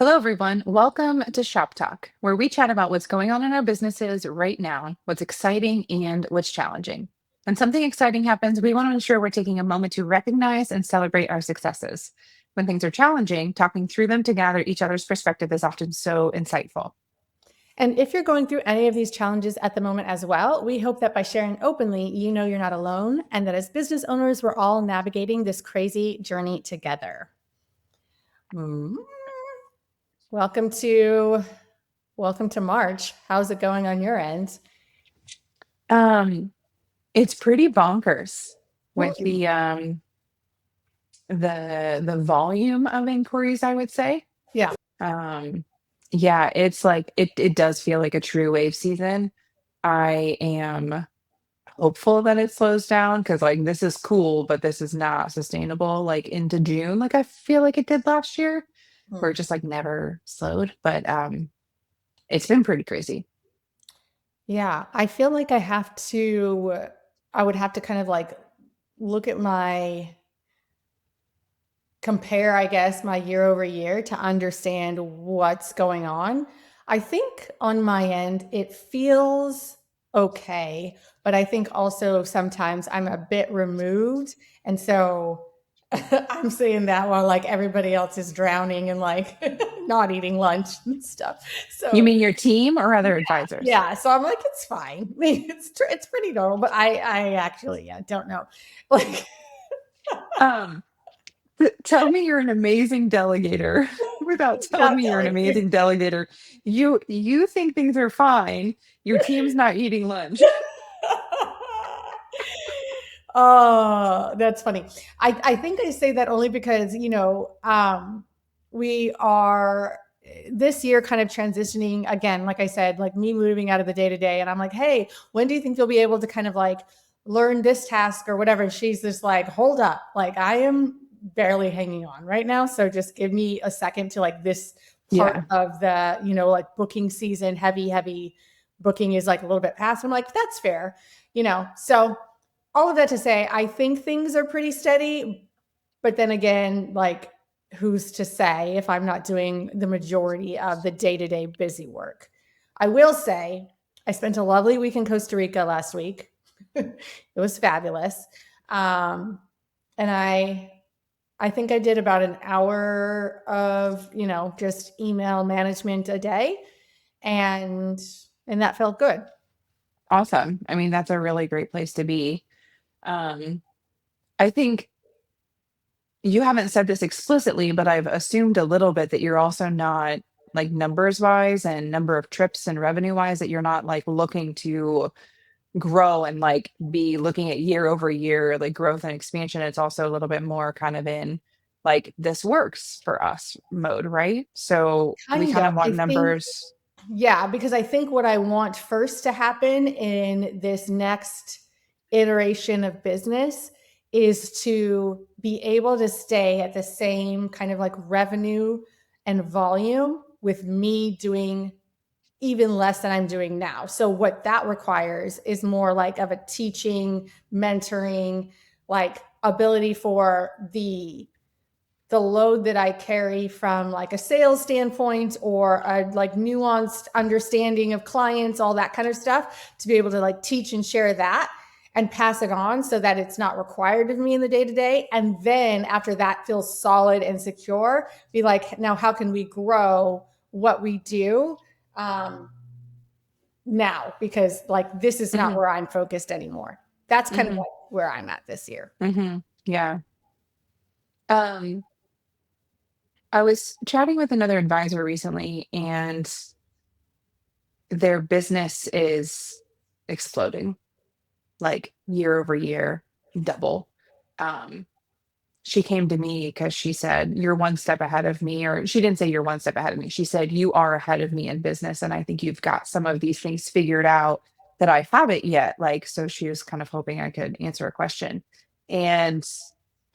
Hello, everyone. Welcome to Shop Talk, where we chat about what's going on in our businesses right now, what's exciting and what's challenging. When something exciting happens, we want to ensure we're taking a moment to recognize and celebrate our successes. When things are challenging, talking through them to gather each other's perspective is often so insightful. And if you're going through any of these challenges at the moment as well, we hope that by sharing openly, you know you're not alone and that as business owners, we're all navigating this crazy journey together. Mm. Welcome to welcome to March. How's it going on your end? Um, it's pretty bonkers with Hmm. the volume of inquiries, I would say. Yeah. Um, yeah, it's like it does feel like a true wave season. I am hopeful that it slows down because like this is cool, but this is not sustainable like into June, like I feel like it did last year, where Hmm. it just like never slowed. But it's been pretty crazy. Yeah. I feel like I would have to kind of like look at compare, I guess, my year over year to understand what's going on. I think on my end, it feels okay, but I think also sometimes I'm a bit removed. And so I'm saying that while like everybody else is drowning and like not eating lunch and stuff. You So mean your team or other advisors? yeah, so I'm like, it's fine. I mean, it's pretty normal, but I actually don't know. Like Um, Tell me you're an amazing delegator without telling not me you're an telling you. amazing delegator. You think things are fine. Your team's not eating lunch. Oh, that's funny. I think I say that only because, we are this year kind of transitioning again, like I said, like me moving out of the day to day. And I'm like, hey, when do you think you'll be able to kind of like learn this task or whatever? And she's just like, hold up. Like I am barely hanging on right now. So just give me a second to like this part Yeah. of the, like booking season, heavy booking is like a little bit past. I'm like, that's fair, so all of that to say, I think things are pretty steady. But then again, like, who's to say if I'm not doing the majority of the day to day busy work? I will say, I spent a lovely week in Costa Rica last week. It was fabulous. Um, and I think I did about an hour of, just email management a day. And and that felt good. Awesome. I mean, that's a really great place to be. Um, I think you haven't said this explicitly, but I've assumed a little bit that you're also not like numbers wise and number of trips and revenue wise, that you're not like looking to grow and like be looking at year over year, like growth and expansion. It's also a little bit more kind of in like this works for us mode, right? So we Kind kind of. of want I think numbers. Yeah, because I think what I want first to happen in this next iteration of business is to be able to stay at the same kind of like revenue and volume with me doing even less than I'm doing now. So what that requires is more like of a teaching, mentoring, like ability for the load that I carry from like a sales standpoint or a like nuanced understanding of clients, all that kind of stuff, to be able to like teach and share that and pass it on so that it's not required of me in the day to day. And then after that feels solid and secure, be like, now how can we grow what we do um, now? Because like this is not Hmm. where I'm focused anymore. That's kind of Hmm. like where I'm at this year. Hmm. Yeah. Um, I was chatting with another advisor recently, and their business is exploding like year over year, double. Um, she came to me because she said, "You're one step ahead of me," or she didn't say you're one step ahead of me. She said, "You are ahead of me in business. And I think you've got some of these things figured out that I haven't yet." Like, so she was kind of hoping I could answer a question. And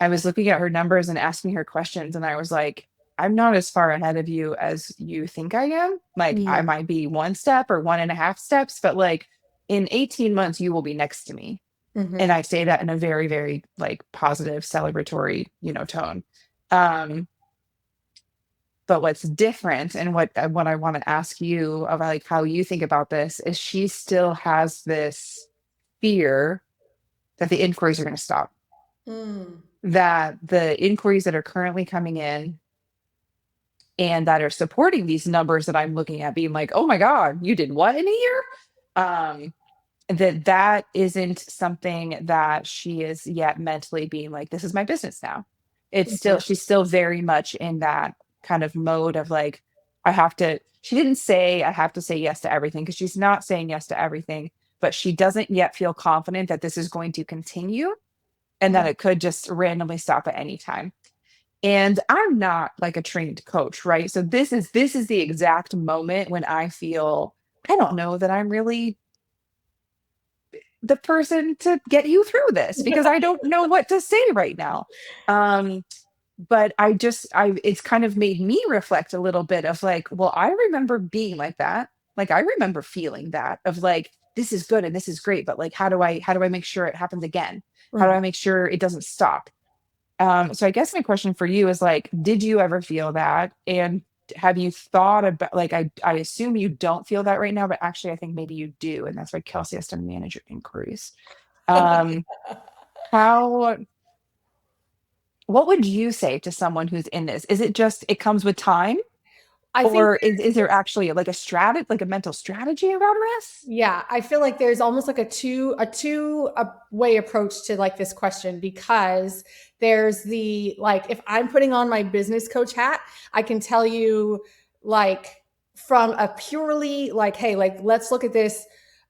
I was looking at her numbers and asking her questions, and I was like, I'm not as far ahead of you as you think I am. Like, I Mm. might be one step or one and a half steps, but like in 18 months, you will be next to me. And Mhm. I say that in a very, very like positive, celebratory, tone. Um, But what's different, and what I want to ask you about, like, how you think about this, is she still has this fear that the inquiries are going to stop, Mm. that that the inquiries that are currently coming in and that are supporting these numbers that I'm looking at being like, "Oh my god, you did what in a year?" Um, that isn't something that she is yet mentally being like, "This is my business now." It's still, Yeah. she's still very much in that kind of mode of like, I have to, she didn't say I have to say yes to everything, because she's not saying yes to everything, but she doesn't yet feel confident that this is going to continue and that Mhm. it could just randomly stop at any time. And I'm not like a trained coach, right? So this is the exact moment when I feel I don't know that I'm really the person to get you through this, because I don't know what to say right now. Um, but I it's kind of made me reflect a little bit of like, well, I remember being like that. Like I remember feeling that of like, this is good and this is great, but like how do I make sure it happens again? How do Right. I make sure it doesn't stop? So I guess my question for you is like, did you ever feel that? And have you thought about like I assume you don't feel that right now, but actually I think maybe you do, and that's why Kelsey has to manage your inquiries. Um, how what would you say to someone who's in this? Is it just it comes with time? I think Or is there actually like a like a mental strategy around this? Yeah, I feel like there's almost like a way approach to like this question, because there's the like, if I'm putting on my business coach hat, I can tell you like from a purely like, hey, like let's look at this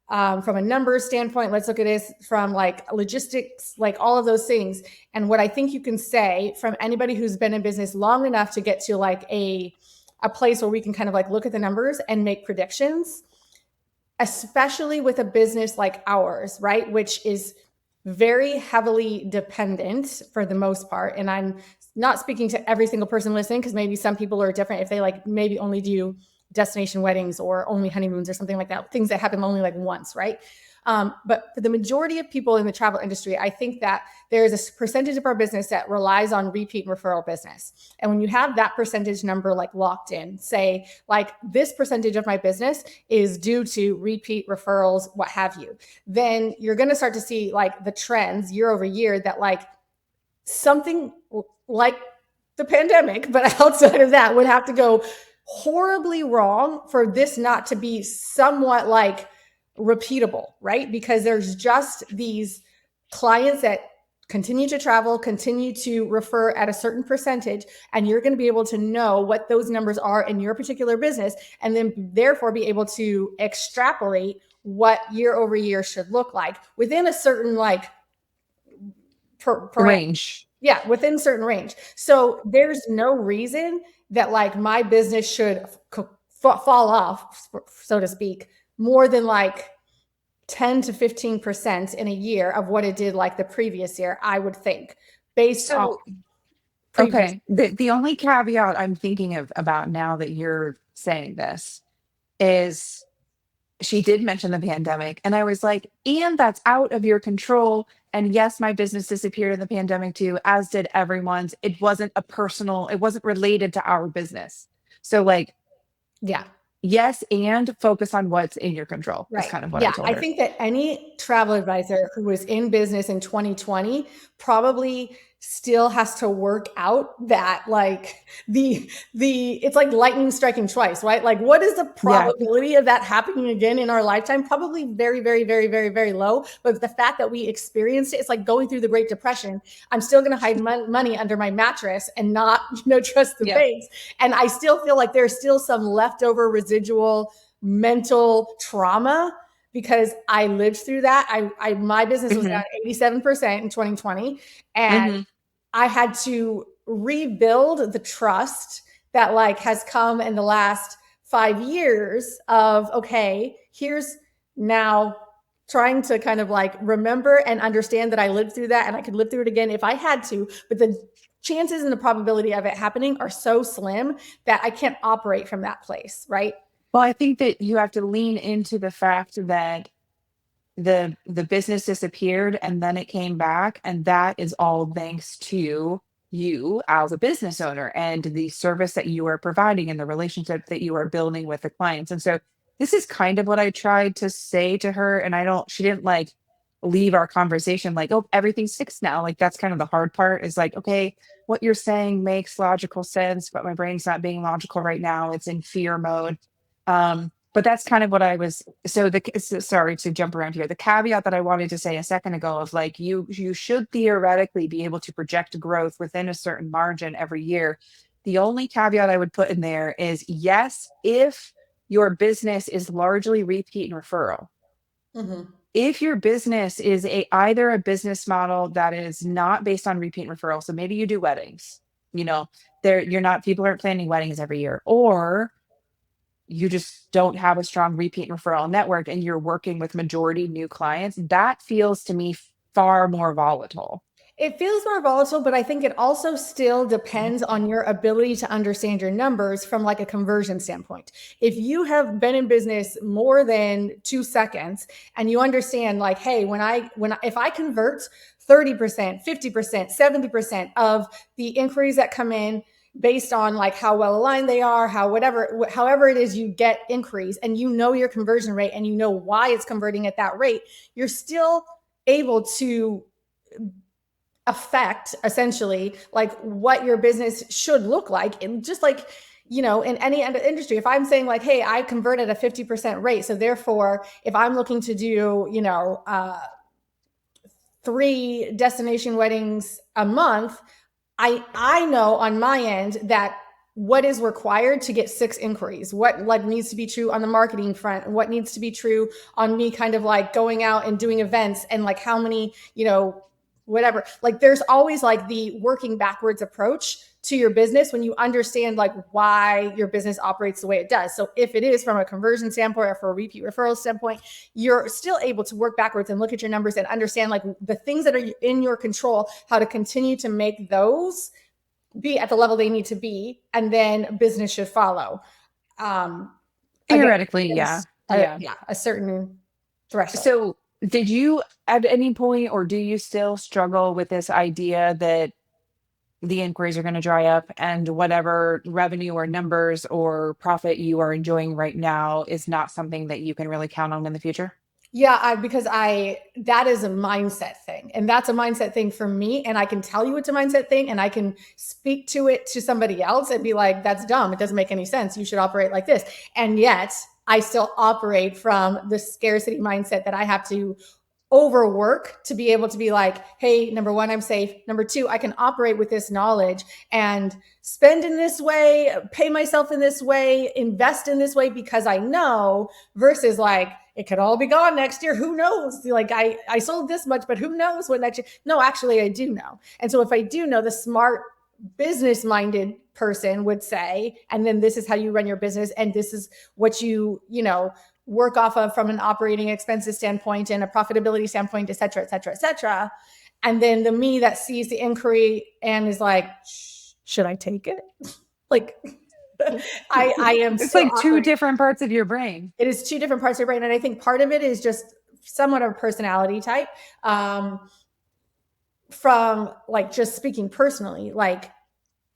from a numbers standpoint, let's look at this from like logistics, like all of those things. And what I think you can say from anybody who's been in business long enough to get to like a place where we can kind of like look at the numbers and make predictions, especially with a business like ours, right? Which is very heavily dependent for the most part. And I'm not speaking to every single person listening, because maybe some people are different if they like maybe only do destination weddings or only honeymoons or something like that, things that happen only like once, right? But for the majority of people in the travel industry, I think that there is a percentage of our business that relies on repeat and referral business. And when you have that percentage number like locked in, say like this percentage of my business is due to repeat referrals, what have you, then you're going to start to see like the trends year over year that like something like the pandemic, but outside of that, would have to go horribly wrong for this not to be somewhat like repeatable, right? Because there's just these clients that continue to travel, continue to refer at a certain percentage, and you're going to be able to know what those numbers are in your particular business, and then therefore be able to extrapolate what year over year should look like within a certain like parameter. Range. Yeah, within certain range. So there's no reason that like my business should fall off, so to speak, more than like 10 to 15% in a year of what it did like the previous year, I would think, based on So previous. okay. The only caveat I'm thinking of about now that you're saying this is she did mention the pandemic. And I was like, and that's out of your control. And yes, my business disappeared in the pandemic too, as did everyone's. It wasn't a personal, it wasn't related to our business. So, like, Yeah. yes, and focus on what's in your control is Right. kind of what I Yeah. told I her. think that any travel advisor who was in business in 2020 probably still has to work out that like the it's like lightning striking twice, right? Like what is the Yeah. probability of that happening again in our lifetime? Probably very, very, very, very, very low. But the fact that we experienced it, it's like going through the Great Depression. I'm still going to hide money under my mattress and not, trust the Yeah. banks. And I still feel like there's still some leftover residual mental trauma because I lived through that. My business was Hmm. down 87% in 2020, and Hmm. I had to rebuild the trust that like has come in the last 5 years of okay, here's now trying to kind of like remember and understand that I lived through that and I could live through it again if I had to, but the chances and the probability of it happening are so slim that I can't operate from that place, right? Well, I think that you have to lean into the fact that the business disappeared and then it came back, and that is all thanks to you as a business owner and the service that you are providing and the relationship that you are building with the clients. And so this is kind of what I tried to say to her. And I don't, she didn't like leave our conversation like, oh, everything's fixed now. Like that's kind of the hard part is like, okay, what you're saying makes logical sense, but my brain's not being logical right now. It's in fear mode. But that's kind of what I was sorry to jump around here. The caveat that I wanted to say a second ago of like you should theoretically be able to project growth within a certain margin every year. The only caveat I would put in there is yes, if your business is largely repeat and referral. Mhm. If your business is a either a business model that is not based on repeat and referral, so maybe you do weddings, you know, there you're not people aren't planning weddings every year, or you just don't have a strong repeat and referral network and you're working with majority new clients, that feels to me far more volatile. It feels more volatile, but I think it also still depends on your ability to understand your numbers from like a conversion standpoint. If you have been in business more than 2 seconds and you understand like, hey, if I convert 30%, 50%, 70% of the inquiries that come in based on like how well aligned they are, however it is you get inquiries and you know your conversion rate and you know why it's converting at that rate, you're still able to affect essentially like what your business should look like. And just like, in any industry, if I'm saying like, hey, I converted a 50% rate, so therefore if I'm looking to do 3 destination weddings a month, I know on my end that what is required to get 6 inquiries, what like needs to be true on the marketing front, what needs to be true on me kind of like going out and doing events, and like how many, whatever. Like there's always like the working backwards approach to your business when you understand like why your business operates the way it does. So if it is from a conversion standpoint or for a repeat referral standpoint, you're still able to work backwards and look at your numbers and understand like the things that are in your control, how to continue to make those be at the level they need to be, and then business should follow. Um, Again, Theoretically, yeah. Yeah. yeah, a certain threshold. So, did you at any point, or do you still struggle with this idea that the inquiries are going to dry up and whatever revenue or numbers or profit you are enjoying right now is not something that you can really count on in the future? Yeah, because that is a mindset thing. And that's a mindset thing for me. And I can tell you it's a mindset thing and I can speak to it to somebody else and be like, that's dumb. It doesn't make any sense. You should operate like this. And yet I still operate from the scarcity mindset that I have to overwork to be able to be like, hey, number one, I'm safe. Number two, I can operate with this knowledge and spend in this way, pay myself in this way, invest in this way because I know, versus like, it could all be gone next year. Who knows? Like I sold this much, but who knows what next year? No, actually, I do know. And so if I do know, the smart business minded person would say, and then this is how you run your business. And this is what work off of from an operating expenses standpoint and a profitability standpoint, et cetera, et cetera, et cetera. And then the me that sees the inquiry and is like, should I take it? Like I am It's still like two operating. different parts of your brain. It is 2 different parts of your brain. And I think part of it is just somewhat of a personality type. From like just speaking personally, like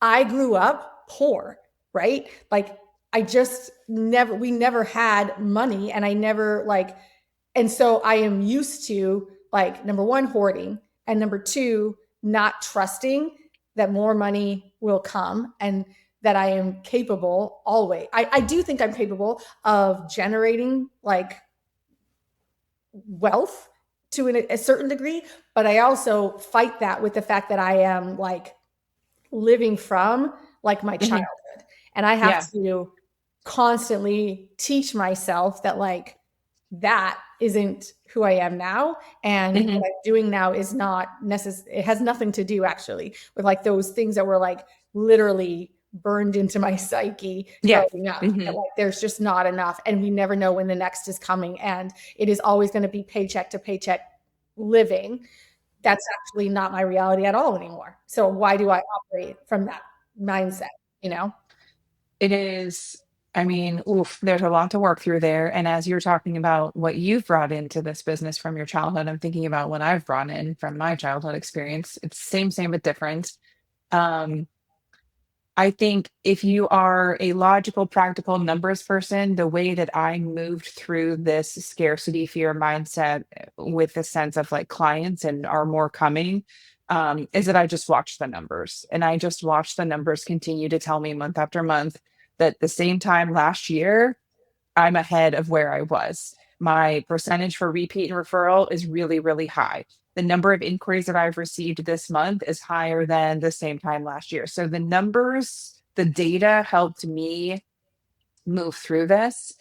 I grew up poor, right? Like we never had money and I never like, and so I am used to like, number one, hoarding, and number two, not trusting that more money will come and that I am capable always. I do think I'm capable of generating like wealth to a certain degree, but I also fight that with the fact that I am like living from like my Mhm. childhood. And I have Yeah. to constantly teach myself that like that isn't who I am now. And what Mhm. I'm doing now is not necessary. It has nothing to do actually with like those things that were like literally burned into my psyche Yeah. growing up. That, Mhm. like there's just not enough. And we never know when the next is coming. And it is always going to be paycheck to paycheck living. That's actually not my reality at all anymore. So why do I operate from that mindset, you know? It is, I mean, oof, there's a lot to work through there. And as you're talking about what you've brought into this business from your childhood, I'm thinking about what I've brought in from my childhood experience. It's same, but different. Um, I think if you are a logical, practical numbers person, the way that I moved through this scarcity fear mindset with a sense of like clients and are more coming, is that I just watch the numbers and I just watch the numbers continue to tell me month after month that the same time last year, I'm ahead of where I was. My percentage for repeat and referral is really, really high. The number of inquiries that I've received this month is higher than the same time last year. So the numbers, the data helped me move through this.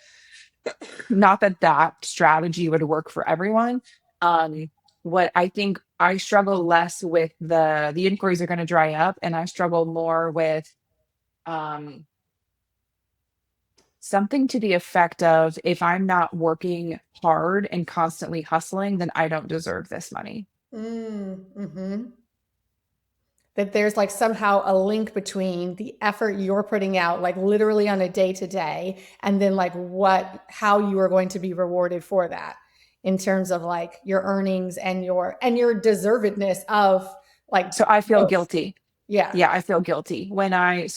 Not that that strategy would work for everyone. Um, what I think I struggle less with the inquiries are going to dry up, and I struggle more with um, something to the effect of if I'm not working hard and constantly hustling, then I don't deserve this money. Mm-hmm. That there's like somehow a link between the effort you're putting out, like literally on a day to day, and then like how you are going to be rewarded for that in terms of like your earnings and your deservedness of like So I feel both. guilty. Yeah. Yeah, I feel guilty when I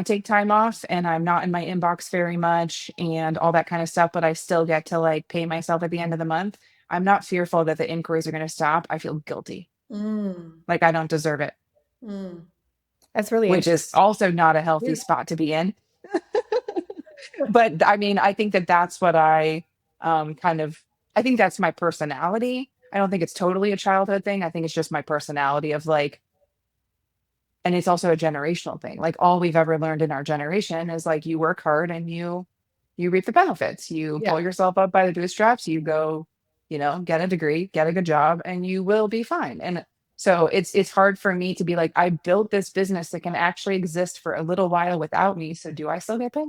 take time off and I'm not in my inbox very much and all that kind of stuff, but I still get to like pay myself at the end of the month. I'm not fearful that the inquiries are going to stop. I feel guilty, Mm, like I don't deserve it, mm. That's really which is interesting. also not a healthy Yeah. spot to be in. But I mean, I think that that's what kind of I think that's my personality. I don't think it's totally a childhood thing. I think it's just my personality of like, and it's also a generational thing. Like all we've ever learned in our generation is like you work hard and you reap the benefits. You Yeah. pull yourself up by the bootstraps, you go, get a degree, get a good job, and you will be fine. And so it's hard for me to be like, I built this business that can actually exist for a little while without me. So do I still get paid?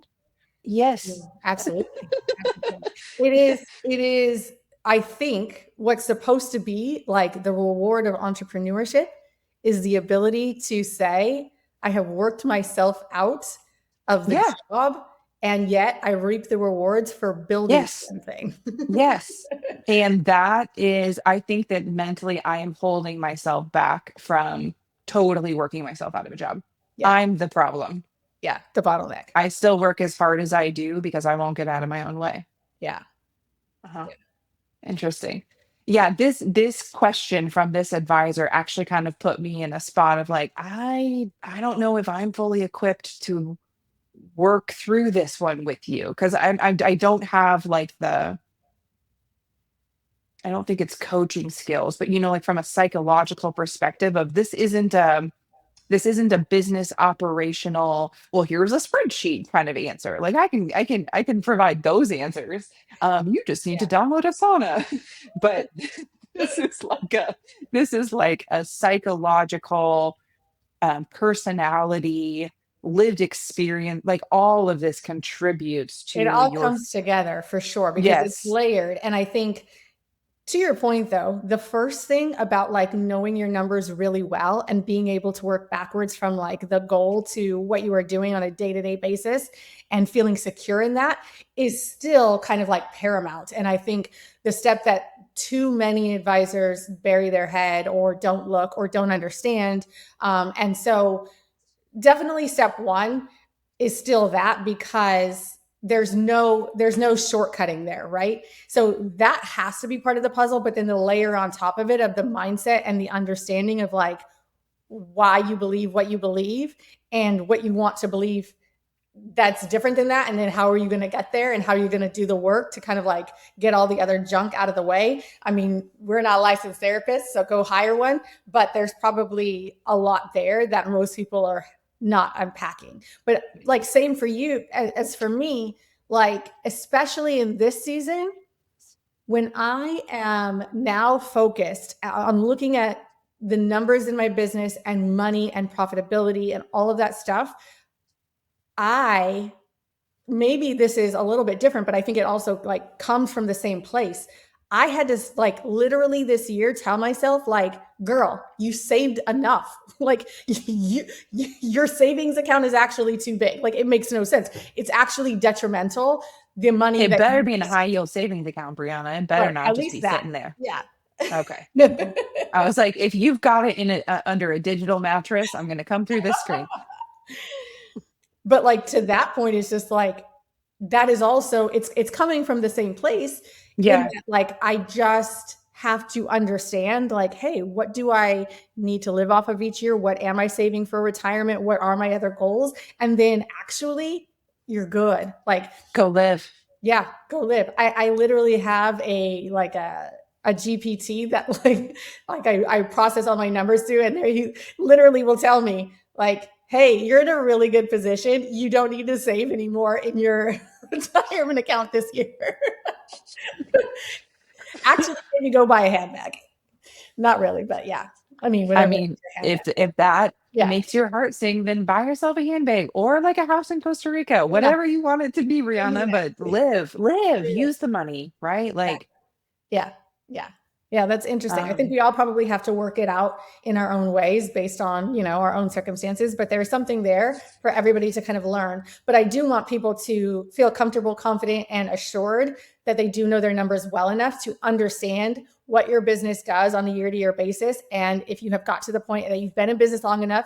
Yeah, Yes. absolutely. Absolutely. It is, I think what's supposed to be like the reward of entrepreneurship is the ability to say, I have worked myself out of the Yeah. job and yet I reap the rewards for building Yes. something. Yes. And that is, I think that mentally I am holding myself back from totally working myself out of a job. Yeah. I'm the problem. Yeah. The bottleneck. I still work as hard as I do because I won't get out of my own way. Yeah. Uh-huh. Yeah. Interesting. Yeah, this question from this advisor actually kind of put me in a spot of like, I don't know if I'm fully equipped to work through this one with you because I don't have like I don't think it's coaching skills, but like from a psychological perspective of this isn't a business operational, well, here's a spreadsheet kind of answer. Like I can provide those answers. You just need to download Asana. But this is like a this is like a psychological personality, lived experience, like all of this contributes It to all your comes together for sure because it's yes. layered. And I think to your point though, the first thing about like knowing your numbers really well and being able to work backwards from like the goal to what you are doing on a day-to-day basis and feeling secure in that is still kind of like paramount. And I think the step that too many advisors bury their head or don't look or don't understand. And so definitely step one is still that because there's no shortcutting there, right? So that has to be part of the puzzle, but then the layer on top of it of the mindset and the understanding of like why you believe what you believe and what you want to believe that's different than that, and then how are you going to get there and how are you going to do the work to kind of like get all the other junk out of the way. I mean, we're not licensed therapists, so go hire one, but there's probably a lot there that most people are not unpacking. But like same for you as for me, like especially in this season when I am now focused on looking at the numbers in my business and money and profitability and all of that stuff, I maybe this is a little bit different, but I think it also like comes from the same place. I had to like literally this year tell myself like, girl, you saved enough. Like your savings account is actually too big. Like it makes no sense. It's actually detrimental. The money It that better you be in a high yield savings account, Brianna. It better right, not at just least be that. sitting there. Yeah. Okay. I was like, if you've got it in under a digital mattress, I'm going to come through this screen. But like to that point, it's just like that is also it's coming from the same place in Yeah. that like I just have to understand like, hey, what do I need to live off of each year? What am I saving for retirement? What are my other goals? And then actually you're good. Like Go live. yeah, go live. I literally have a GPT that I process all my through, and he literally will tell me like, "Hey, you're in a really good position. You don't need to save anymore in your retirement account this year. Actually, maybe go buy a handbag." Not really, but yeah. I mean, I whatever mean, a handbag. if that Yeah, makes your heart sing, then buy yourself a handbag or like a house in Costa Rica, yeah, whatever you want it to be, Rihanna, but exactly. live, use the money, right? Like, Yeah. Yeah. Yeah, that's interesting. I think um, we all probably have to work it out in our own ways based on, our own circumstances, but there's something there for everybody to kind of learn. But I do want people to feel comfortable, confident, and assured that they do know their numbers well enough to understand what your business does on a year to year basis. And if you have got to the point that you've been in business long enough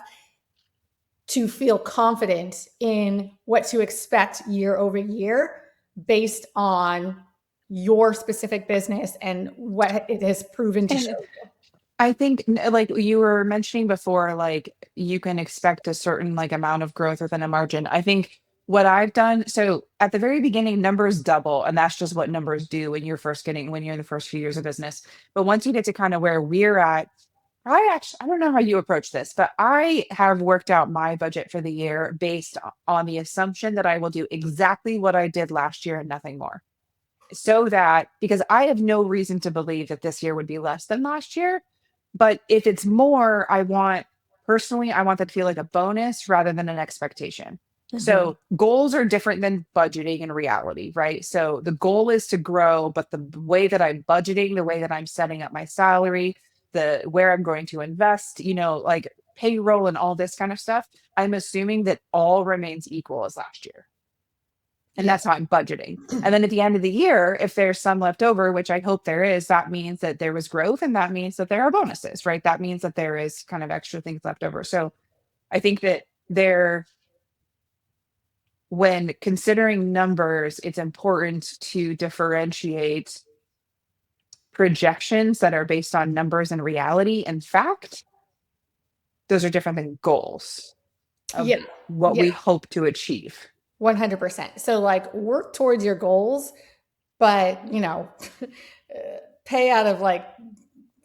to feel confident in what to expect year over year based on your specific business and what it has proven to show and you. I think like you were mentioning before, like you can expect a certain like amount of growth within a margin. I think what I've done, so at the very beginning, numbers double, and that's just what numbers do when you're in the first few years of business. But once you get to kind of where we're at, I don't know how you approach this, but I have worked out my budget for the year based on the assumption that I will do exactly what I did last year and nothing more. So that because I have no reason to believe that this year would be less than last year, but if it's more, I want that to feel like a bonus rather than an expectation. Mhm. So goals are different than budgeting in reality, right? So the goal is to grow, but the way that I'm budgeting, the way that I'm setting up my salary, the where I'm going to invest, like payroll and all this kind of stuff, I'm assuming that all remains equal as last year. And Yeah. that's how I'm budgeting. And then at the end of the year, if there's some left over, which I hope there is, that means that there was growth and that means that there are bonuses, right? That means that there is kind of extra things left over. So I think that when considering numbers, it's important to differentiate projections that are based on numbers and reality and fact. Those are different than goals of Yeah. what Yeah. we hope to achieve. 100%. So like work towards your goals, but pay out of like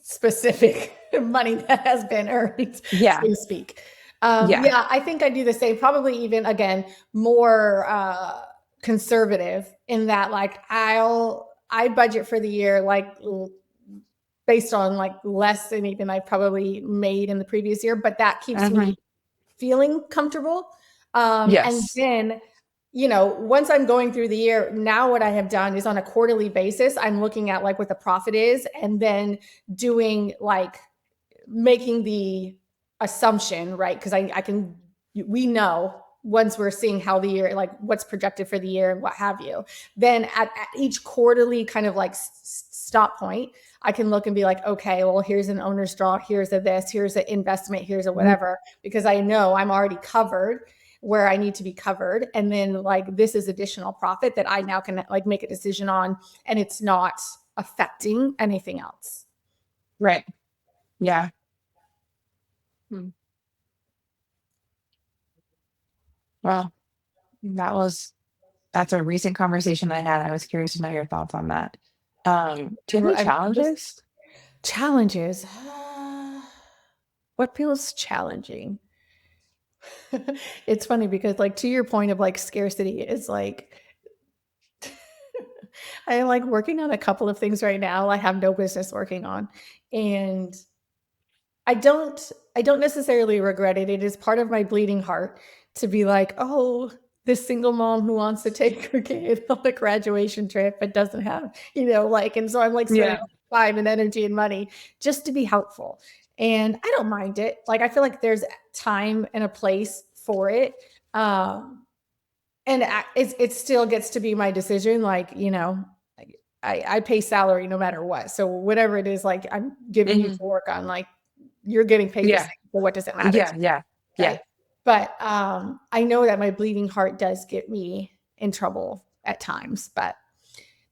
specific money that has been earned, so Yeah. to speak. Yeah. Yeah, I think I do the same. Probably even again more conservative in that, like I budget for the year like based on like less than even I probably made in the previous year, but that keeps Mhm. me feeling comfortable. And Yes. then, once I'm going through the year, now what I have done is on a quarterly basis, I'm looking at like what the profit is and then doing like making the assumption, right? Because I can, we know once we're seeing how the year, like what's projected for the year and what have you, then at each quarterly kind of like stop point, I can look and be like, okay, well, here's an owner's draw, here's a this, here's an investment, here's a Mhm. whatever, because I know I'm already covered where I need to be covered. And then like this is additional profit that I now can like make a decision on, and it's not affecting anything else. Right. Yeah. Hmm. Well, that was that's a recent conversation I had. I was curious to know your thoughts on that. Do you have any I'm just challenges? challenges. What feels challenging? It's funny because, like, to your point of like scarcity, is like I am like working on a couple of things right now I have no business working on. And I don't necessarily regret it. It is part of my bleeding heart to be like, "Oh, this single mom who wants to take her kid on a graduation trip but doesn't have," like, and so I'm like spending Yeah. time and energy and money just to be helpful. And I don't mind it. Like I feel like there's time and a place for it. Um, and it still gets to be my decision. Like, I pay salary no matter what. So whatever it is, like I'm giving you Mhm. to work on, like you're getting paid the Yeah. same. So what does it matter? Yeah, yeah, yeah. Right. But I know that my bleeding heart does get me in trouble at times, but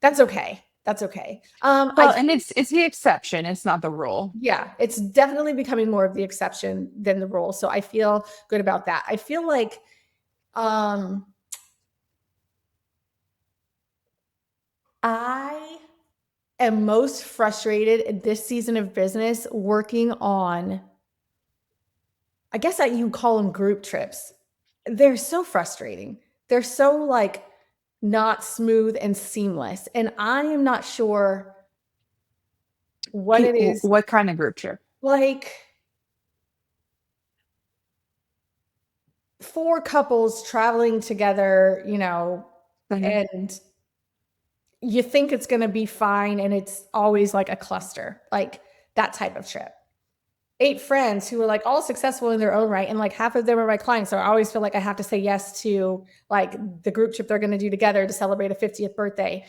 that's okay. That's okay. I Well, and it's the exception, it's not the rule. Yeah, it's definitely becoming more of the exception than the rule. So I feel good about that. I feel like um I am most frustrated in this season of business working on, I guess that you call them group trips. They're so frustrating. They're so like not smooth and seamless. And I am not sure what it is. What kind of group trip? Like four couples traveling together, Mhm. and you think it's going to be fine. And it's always like a cluster, like that type of trip. Eight friends who are like all successful in their own right. And like half of them are my clients. So I always feel like I have to say yes to like the group trip they're going to do together to celebrate a 50th birthday.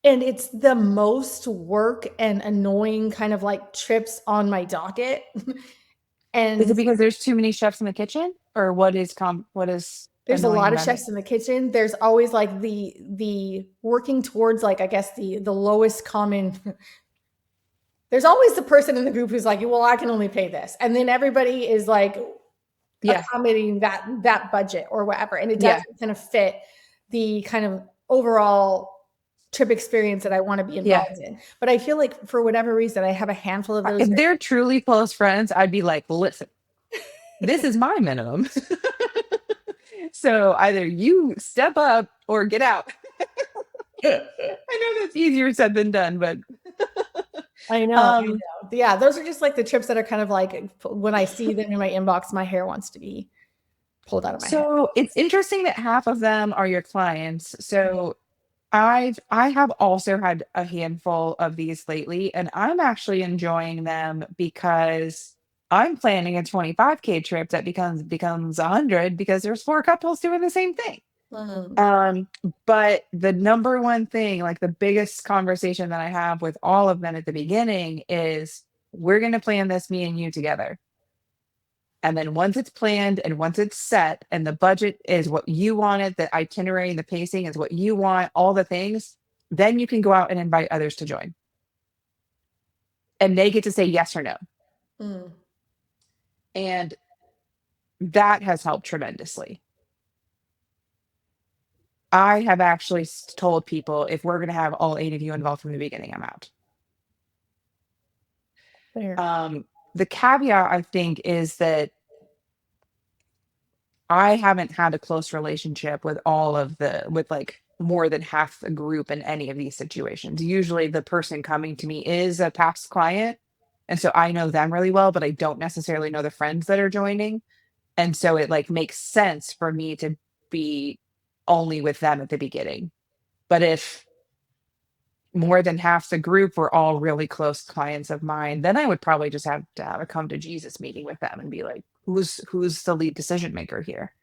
And it's the most work and annoying kind of like trips on my docket. Is it And because there's too many chefs in the kitchen? Or what is there's a annoying lot of about it? chefs in the kitchen. There's always like the working towards like I guess the lowest common. There's always the person in the group who's like, well, I can only pay this. And then everybody is like Yeah, accommodating that budget or whatever. And it yeah. doesn't kind of fit the kind of overall trip experience that I want to be Yeah. involved in. But I feel like for whatever reason, I have a handful of those. If they're truly close friends, I'd be like, "Listen, this is my minimum." So either you step up or get out. I know that's easier said than done, but I know, I um, know. Yeah, those are just like the trips that are kind of like when I see them in my inbox, my hair wants to be pulled out of my head. so it's interesting that half of them are your clients. So I have also had a handful of these lately, and I'm actually enjoying them because I'm planning a 25K trip that becomes 100 because there's 4 couples doing the same thing. Mhm. Um, but the number one thing, like the biggest conversation that I have with all of them at the beginning is, "We're gonna plan this, me and you together." And then once it's planned and once it's set and the budget is what you wanted, the itinerary and the pacing is what you want, all the things, then you can go out and invite others to join. And they get to say yes or no. Mm. And that has helped tremendously. I have actually told people if we're going to have all 8 of you involved from the beginning, I'm out. Fair. The caveat, I think, is that I haven't had a close relationship with with like more than half the group in any of these situations. Usually the person coming to me is a past client. And so I know them really well, but I don't necessarily know the friends that are joining. And so it like makes sense for me to be only with them at the beginning. But if more than half the group were all really close clients of mine, then I would probably just have to have a come to Jesus meeting with them and be like, who's the lead decision maker here?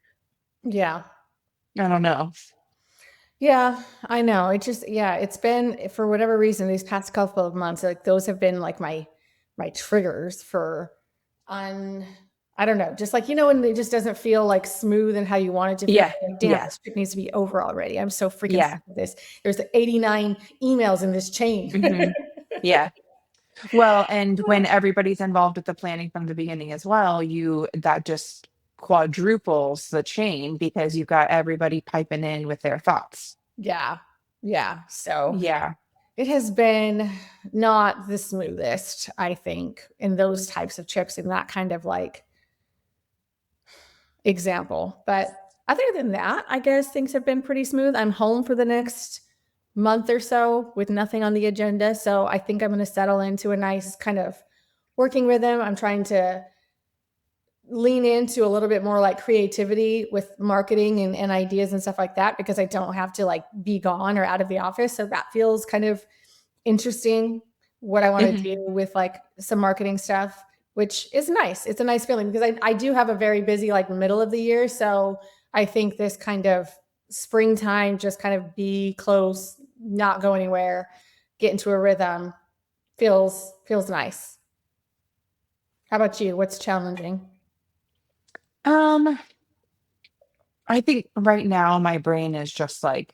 Yeah. I don't know. Yeah, I know. It just yeah, it's been for whatever reason these past couple of months, like those have been like my triggers for un I don't know, just like when it just doesn't feel like smooth and how you want it to feel. Yeah, Like, damn, yeah, this trip needs to be over already. I'm so freaking yeah, sick of this. There's 89 emails in this chain. mhm, yeah. Well, and when everybody's involved with the planning from the beginning as well, you that just quadruples the chain because you've got everybody piping in with their thoughts. Yeah. Yeah. So Yeah, it has been not the smoothest, I think, in those types of trips in that kind of like example. But other than that, I guess things have been pretty smooth. I'm home for the next month or so with nothing on the agenda. So I think I'm going to settle into a nice kind of working rhythm. I'm trying to lean into a little bit more like creativity with marketing and ideas and stuff like that because I don't have to like be gone or out of the office. So that feels kind of interesting what I want to mhm, do with like some marketing stuff, which is nice. It's a nice feeling because I do have a very busy like middle of the year. So I think this kind of springtime, just kind of be close, not go anywhere, get into a rhythm, feels nice. How about you? What's challenging? Um, I think right now my brain is just like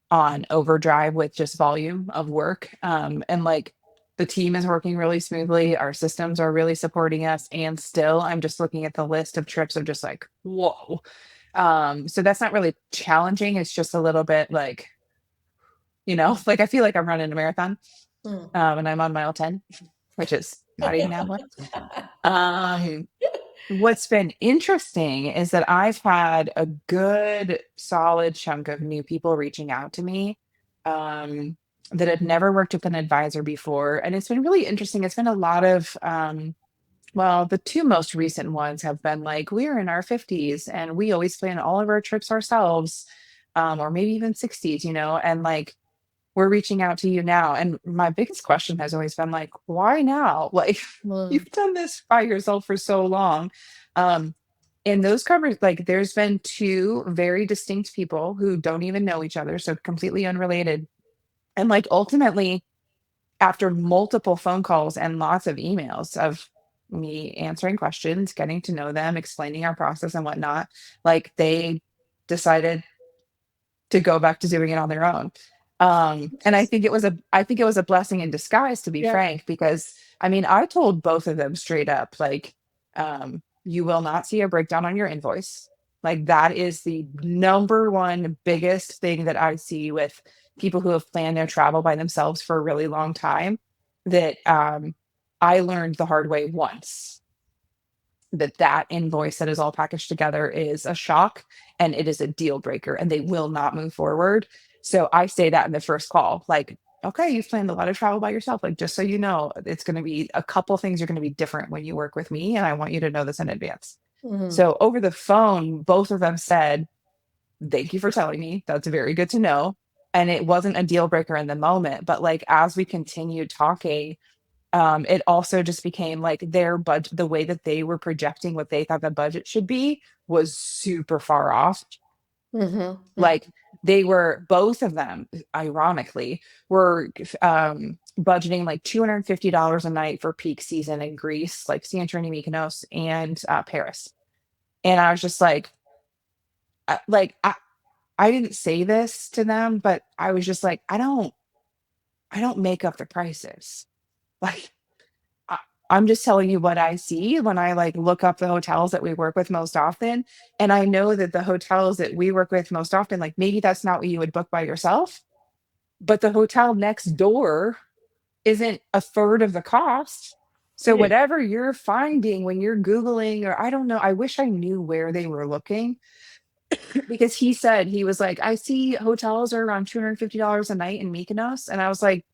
on overdrive with just volume of work. And like the team is working really smoothly. Our systems are really supporting us. And still, I'm just looking at the list of trips of just like, whoa. So that's not really challenging. It's just a little bit like, like I feel like I'm running a marathon, Mm. and I'm on mile 10, which is not even halfway. Um, What's been interesting is that I've had a good solid chunk of new people reaching out to me, um, that had never worked with an advisor before. And it's been really interesting. It's been a lot of, well, the two most recent ones have been like, we're in our 50s and we always plan all of our trips ourselves, or maybe even 60s, and like, we're reaching out to you now. And my biggest question has always been like, why now? Like, Mm. you've done this by yourself for so long. Um, and those covers, like, there's been two very distinct people who don't even know each other, so completely unrelated. And like, ultimately, after multiple phone calls and lots of emails of me answering questions, getting to know them, explaining our process and whatnot, like, they decided to go back to doing it on their own. And I think Interesting. it was a blessing in disguise, to be Yeah. frank, because I mean, I told both of them straight up, like, you will not see a breakdown on your invoice. Like, that is the number one biggest thing that I see with people who have planned their travel by themselves for a really long time, that I learned the hard way once, that invoice that is all packaged together is a shock and it is a deal breaker and they will not move forward. So I say that in the first call, like, okay, you've planned a lot of travel by yourself. Like, just so you know, it's going to be a couple things are going to be different when you work with me. And I want you to know this in advance. Mhm. So over the phone, both of them said, thank you for telling me. That's very good to know. And it wasn't a deal breaker in the moment. But like, as we continued talking, it also just became like their budget, the way that they were projecting what they thought the budget should be was super far off. Mhm. Mhm. Like, they were, both of them, ironically, were budgeting like $250 a night for peak season in Greece, like Santorini, Mykonos, and Paris. And I was just like, like I didn't say this to them, but I was just like, I don't make up the prices. Like, I I'm just telling you what I see when I, like, look up the hotels that we work with most often, and I know that the hotels that we work with most often, like, maybe that's not what you would book by yourself, but the hotel next door isn't a third of the cost. So Yeah. whatever you're finding when you're Googling, or I don't know, I wish I knew where they were looking, because he said, he was like, "I see hotels are around $250 a night in Mykonos," and I was like,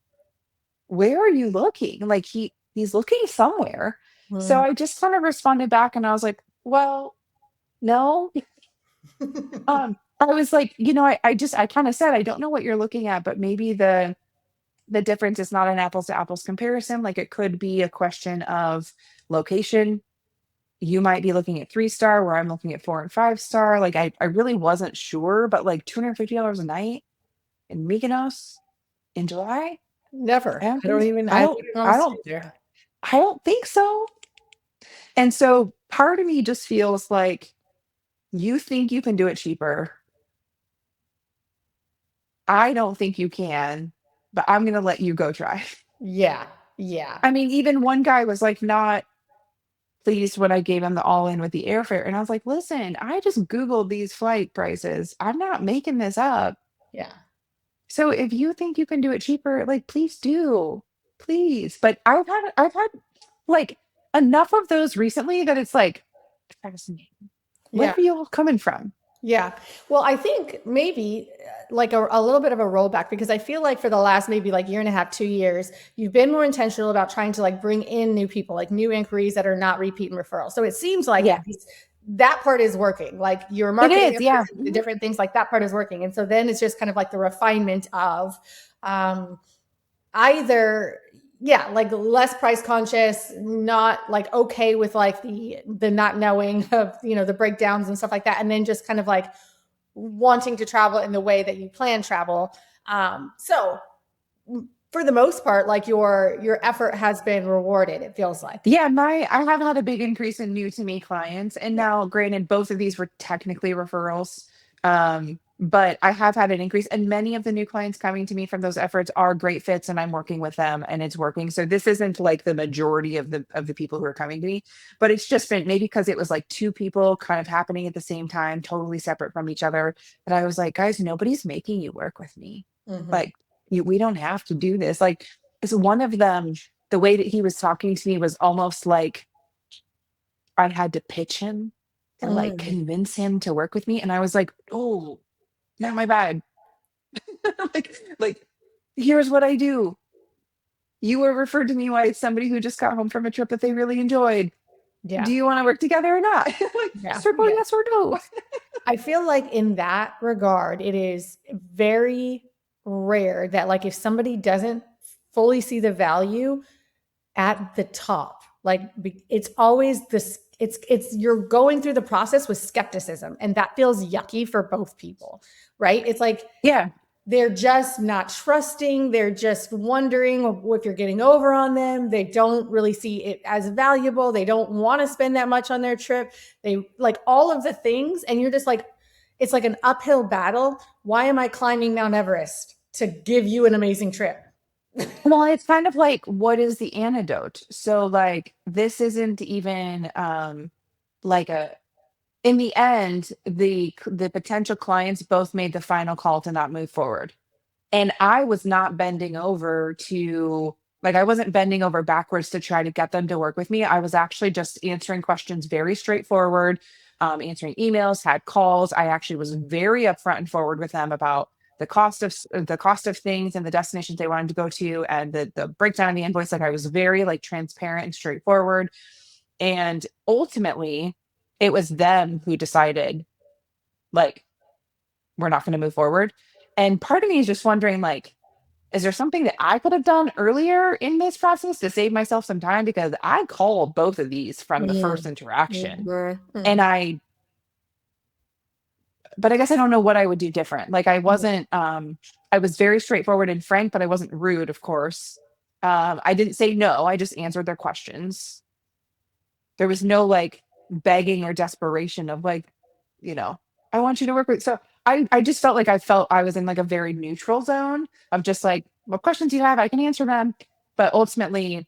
where are you looking? Like, he's looking somewhere. So Mm. I just kind of responded back and I was like, well, no. I was like, I kind of said, I don't know what you're looking at, but maybe the difference is not an apples to apples comparison. Like, it could be a question of location. You might be looking at 3-star where I'm looking at 4 and 5-star. Like, I really wasn't sure, but like $250 a night in Mykonos in July? Never. I don't I don't think even I I don't wouldn't wanna I stay don't there. I don't think so. And so part of me just feels like, you think you can do it cheaper. I don't think you can, but I'm going to let you go try. Yeah. Yeah. I mean, even one guy was like not pleased when I gave him the all in with the airfare. And I was like, listen, I just Googled these flight prices. I'm not making this up. Yeah. So if you think you can do it cheaper, like, please do. Please. But I've had like enough of those recently that it's like, fascinating. Where Yeah. are you all coming from? Yeah. Well, I think maybe like a little bit of a rollback because I feel like for the last maybe like year and a half, 2 years, you've been more intentional about trying to like bring in new people, like new inquiries that are not repeat and referral. So it seems like Yeah, that part is working. Like your it marketing is. Yeah. efforts, the different things like that part is working. And so then it's just kind of like the refinement of um, either yeah like less price conscious, not like okay with like the not knowing of the breakdowns and stuff like that, and then just kind of like wanting to travel in the way that you plan travel. So for the most part, like your effort has been rewarded, it feels like. Yeah, I have had a big increase in new to me clients. And Yeah. now granted both of these were technically referrals. But I have had an increase and many of the new clients coming to me from those efforts are great fits and I'm working with them and it's working. So this isn't like the majority of the people who are coming to me, but it's just been maybe because it was like two people kind of happening at the same time, totally separate from each other. And I was like, guys, nobody's making you work with me. Mm-hmm. Like we don't have to do this. Like it's one of them, the way that he was talking to me was almost like I had to pitch him and like Mm. convince him to work with me. And I was like, oh, not my bad. like, here's what I do. You were referred to me by somebody who just got home from a trip that they really enjoyed. Do Yeah. you want to work together or not? Like Yeah. circle Yeah. yes or no. I feel like in that regard, it is very rare that like if somebody doesn't fully see the value at the top, like it's always this it's you're going through the process with skepticism and that feels yucky for both people, right? It's like Yeah. they're just not trusting. They're just wondering if you're getting over on them. They don't really see it as valuable. They don't want to spend that much on their trip. They like all of the things. And you're just like, it's like an uphill battle. Why am I climbing Mount Everest to give you an amazing trip? Well, it's kind of like what is the antidote? So like this isn't even like a in the end, the potential clients both made the final call to not move forward. And I was not bending over to like I wasn't bending over backwards to try to get them to work with me. I was actually just answering questions very straightforward, answering emails, had calls. I actually was very upfront and forward with them about the cost of things and the destinations they wanted to go to and the breakdown of the invoice. Like I was very like transparent and straightforward. And ultimately, it was them who decided like we're not going to move forward. And part of me is just wondering like is there something that I could have done earlier in this process to save myself some time? Because I called both of these from the first Mm, interaction. And mm, but I guess I don't know what I would do different. Like I was very straightforward and frank, but I wasn't rude, of course. I didn't say no, I just answered their questions. There was no like begging or desperation of like, you know, I want you to work with. So I just felt like I was in like a very neutral zone of just like, what questions do you have? I can answer them. But ultimately,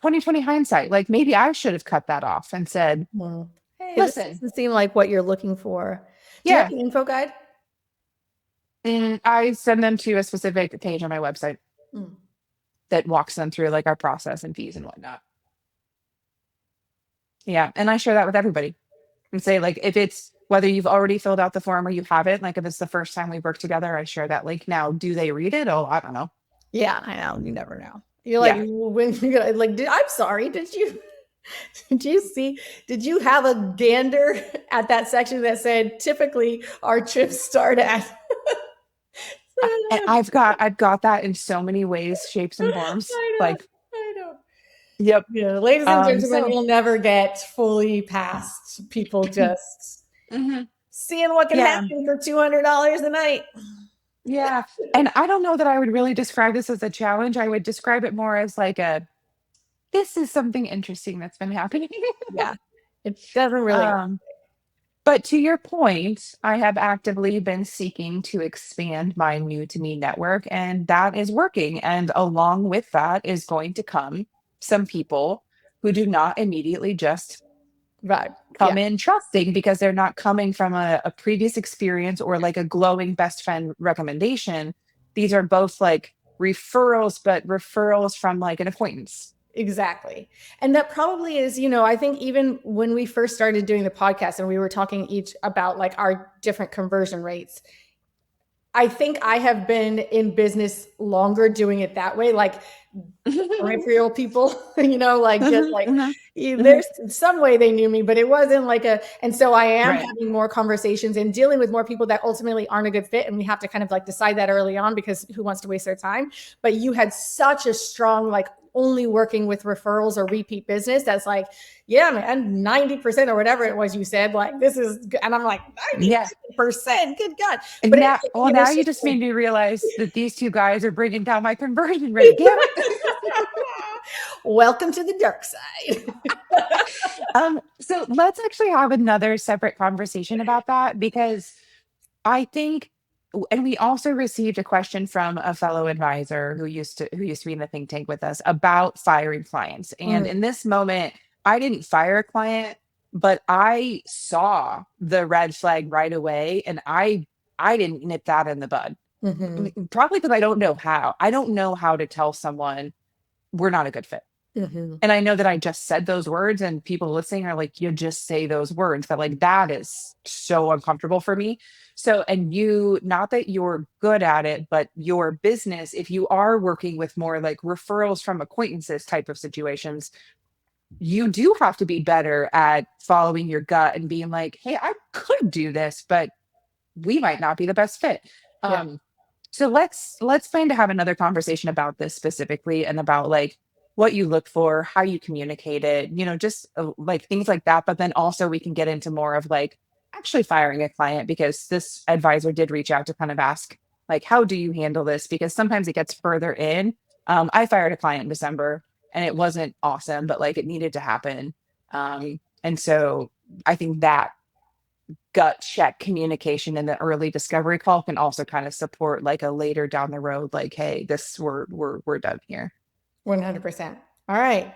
2020 hindsight, like maybe I should have cut that off and said, mm. Hey, this listen, doesn't seem like what you're looking for. Do you have yeah. an info guide? And I send them to a specific page on my website Mm. that walks them through like our process and fees and whatnot. Yeah. And I share that with everybody and say, like, if it's whether you've already filled out the form or you haven't, like if it's the first time we work together, I share that link. Now, do they read it? Oh, I don't know. Yeah, I know. You never know. You're like Yeah. when you're like, I'm sorry. Did you did you see? Did you have a gander at that section that said typically our trips start at? And I've got that in so many ways, shapes, and forms. I know. Like, I know. yep. Yeah, ladies and gentlemen, So you'll never get fully past people just mhm. seeing what can Yeah. happen for $200 a night. Yeah. And I don't know that I would really describe this as a challenge. I would describe it more as like a this is something interesting that's been happening. Yeah, it doesn't really. um But to your point, I have actively been seeking to expand my new to me network, and that is working. And along with that is going to come some people who do not immediately just Right. Yeah. come in trusting because they're not coming from a previous experience or like a glowing best friend recommendation. These are both like referrals, but referrals from like an acquaintance. Exactly. And that probably is, I think even when we first started doing the podcast and we were talking each about like our different conversion rates, I think I have been in business longer doing it that way, like peripheral people, like just Mhm, like mhm, mhm. there's some way they knew me, but it wasn't like and so I am Right. having more conversations and dealing with more people that ultimately aren't a good fit. And we have to kind of like decide that early on because who wants to waste their time? But you had such a strong, like, only working with referrals or repeat business, that's like, yeah, man, 90% or whatever it was you said, like, this is good. And I'm like, Yeah. 90%, good God. And But now, well, now it's you just just made me realize that these two guys are bringing down my conversion rate. Damn it. welcome to the dark side. So let's actually have another separate conversation about that because I think, and we also received a question from a fellow advisor who used to be in the think tank with us about firing clients. And Mm, in this moment, I didn't fire a client, but I saw the red flag right away, and I didn't nip that in the bud. mhm, Probably because I don't know how. I don't know how to tell someone we're not a good fit. mhm. And I know that I just said those words, and people listening are like, you just say those words, but like that is so uncomfortable for me. So, and you, not that you're good at it, but your business, if you are working with more like referrals from acquaintances type of situations, you do have to be better at following your gut and being like, hey, I could do this, but we might not be the best fit. Yeah. Um, so let's plan to have another conversation about this specifically and about like what you look for, how you communicate it, just like things like that. But then also we can get into more of like actually firing a client because this advisor did reach out to kind of ask like, how do you handle this? Because sometimes it gets further in. I fired a client in December and it wasn't awesome, but like it needed to happen. And so I think that gut check communication in the early discovery call can also kind of support like a later down the road, like, hey, this we're done here. 100%. All right.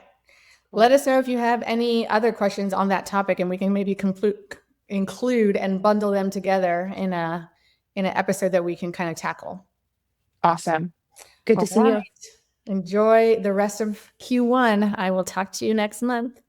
Let us know if you have any other questions on that topic, and we can maybe include and bundle them together in an episode that we can kind of tackle. Awesome. Good to All see right. you. Enjoy the rest of Q1. I will talk to you next month.